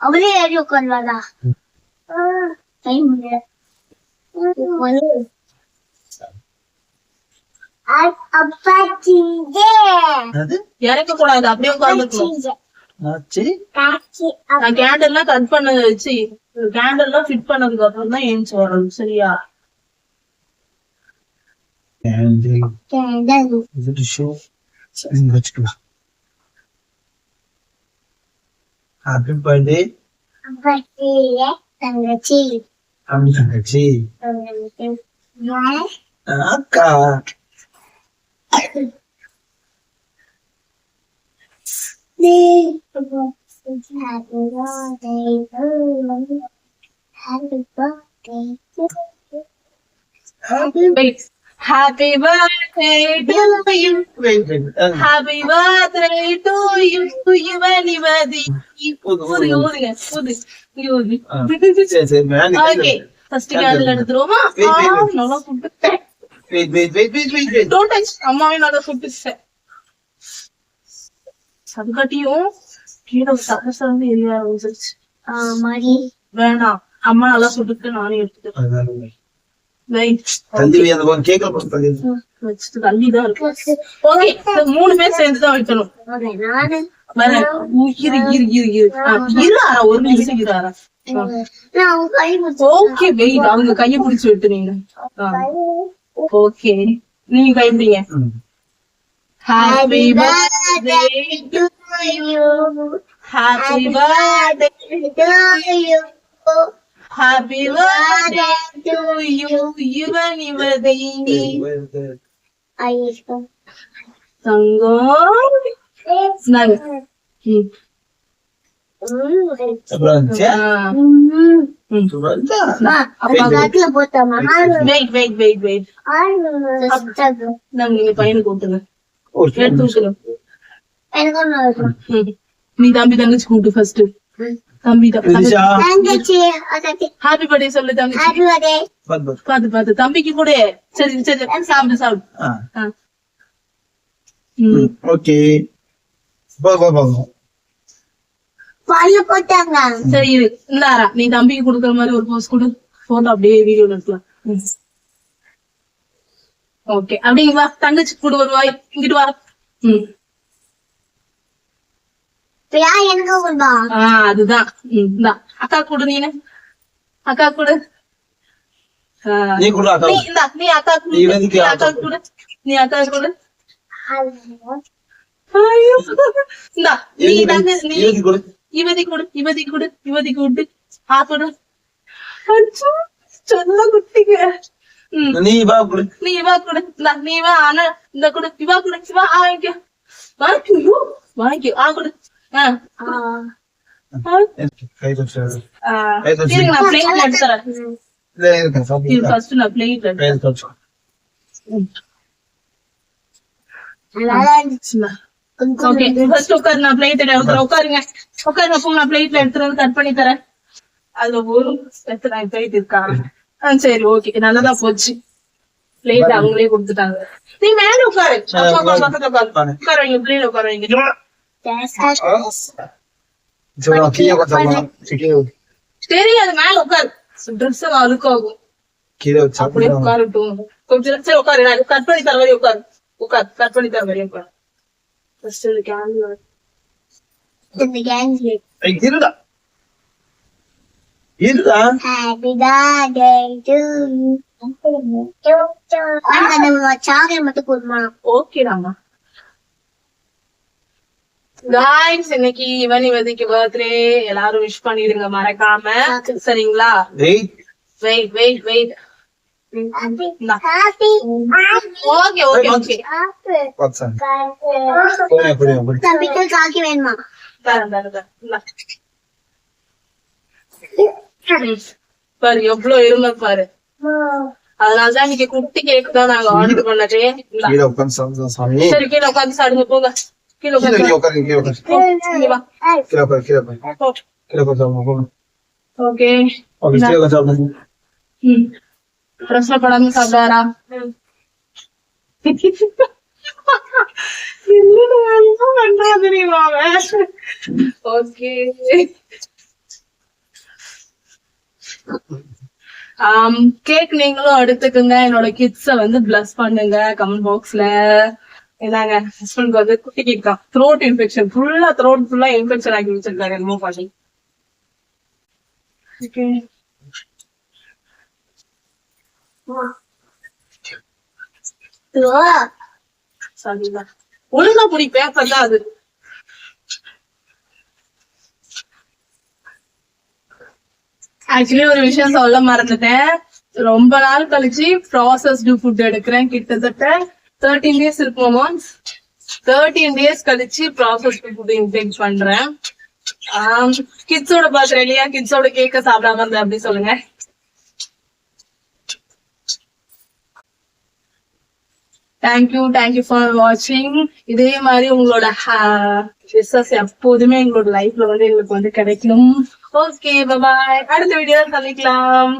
அவரே ஏறி உட்கார்வாடா. டைம் இறக்க கூடாது, அப்படியே உட்கார்ந்துக்கணும். நான் கேண்டல்லாம் கட் பண்ண வச்சு கேண்டல்லாம் ஃபிட் பண்ணதுக்கு அப்புறம் தான் ஏஞ்சி வரணும். சரியா? ஹாப்பி பர்த்டே தங்கச்சி. தங்கச்சி அக்கா. Happy birthday to you. Happy birthday to you. Yuvanivadi. Okay. First candle எடுத்துருவோமா? நல்லா ஃபுட். Don't touch. அம்மாவே நல்லா ஃபுட். சதுக்கட்டியும் கீழே சகசரந்து எரியா வந்துருச்சு. மாடி வேணாம், அம்மா நல்லா சுட்டுட்டு நானே எடுத்துட்டேன். தள்ளிதான் இருக்கு. ஓகே, 3 பேர் சேர்ந்துதான் வைக்கணும். ஒரு நிமிஷம் இராரா. ஓகே வெயிட், அவங்க கைய பிடிச்சு விட்டுறீங்க. ஓகே, நீங்க கைப்பிடிங்க. Happy birthday to you. Happy birthday to you. Happy birthday to you. Yuvanivadi. Sangam. Snag. Wait. நீங்க பையனுக்கு கூட்டுங்க. நீ தம்பி தங்கச்சி கூட்டு ஃபர்ஸ்ட். தம்பி ஹாப்பி பர்த்டே சொல்லு தங்கச்சி. பாத்து தம்பிக்கு கூட. சரி சாப்பிடு. ஓகே, சரி இந்தாரா, நீ தம்பிக்கு கொடுக்குற மாதிரி ஒரு போஸ் கொடு. போட்டோ அப்படியே வீடியோல எடுக்கலாம். ஓகே, அப்படிங்க வா, தங்கச்சி கூட ஒரு வாய் இங்கிட்டு வா. அதுதான். அக்கா கூட, நீ அக்கா கூட. நீ அக்கா கூட. நீ அக்கா கூட. இவதி கூட்டு சாப்பிடு. சொல்ல குட்டிங்க. நீ வா கூட. நீ வா. ஆனா இந்த கூட இவா கூட. சிவா வாங்கிக்கோ. கொடு. கட் பண்ணி தரேன். அதுல ஒரு பிளேட் இருக்கா? சரி, ஓகே, நல்லதா போச்சு. பிளேட் அவங்களே கொடுத்துட்டாங்க. நீ மேல உட்காரு. உட்காருவீங்க, பிள்ளைல உட்காருவீங்க. தெரியாது, மேல உட்காரு. ட்ரெஸ் எல்லாம் அழுக்காகும். அப்படியே உட்காரட்டும் கொஞ்சம். சரி உட்காரு, கட் பண்ணி தர வரையும் உட்காரு. கட் பண்ணி தர வரையும் உட்காரு. ஃபர்ஸ்ட் இந்த கேண்டில் மட்டும் கொடுமா? ஓகேடாமா. காய்ஸ், இன்னைக்கு இவனிவதிக்கு பர்த்டே. எல்லாரும் விஷ் பண்ணிடுங்க மறக்காம. சரிங்களா? வெயிட். ஓகே. காக்கி வேணுமா? பாரு எவ்வளவு எருமை பாரு. அதனாலதான் இன்னைக்கு குட்டி கேக் தான் நாங்க ஆர்டர் பண்ணதே. சரி, கீழே உட்காந்து சாப்பிடுங்க. போங்க கீழே ஓகே. பிரச்சனை படாம சாப்பிடாரா? பண்றா தெரியுமா? ஓகே, கேக் நீங்களும் எடுத்துக்குங்க. என்னோட கிட்ஸ வந்து பிளஸ் பண்ணுங்க கமெண்ட் பாக்ஸ்ல. என்னங்க ஹஸ்பண்ட் வந்து குட்டி கேக் தான், த்ரோட் இன்ஃபெக்ஷன், த்ரோட் ஃபுல்லா இன்ஃபெக்ஷன் ஆகி வச்சிருக்காரு என்னமோ பண்ணி. ஓகே சரிதான், ஒழுங்கா புடி, பேப்பர் தான் அது. ஆக்சுவலி ஒரு விஷயம் சொல்ல மறந்துட்டேன். ரொம்ப நாள் கழிச்சு ப்ராசஸ்டு ஃபுட் எடுக்கிறேன். கிட்டத்தட்ட 13 days இருக்குமா, 13 days கழிச்சு ப்ராசஸ்டு ஃபுட் இன்டேக் பண்றேன். கிட்ஸோட பாக்குறேன் இல்லையா, கிட்ஸோட கேக்க சாப்பிடாம இருந்தேன் அப்படி சொல்லுங்க. தேங்க்யூ ஃபார் வாட்சிங். இதே மாதிரி உங்களோட விஷஸ் எப்போதுமே எங்களோட லைஃப்ல வந்து எங்களுக்கு வந்து கிடைக்கணும். ஓகே, பாய். அடுத்த வீடியோல சந்திக்கலாம்.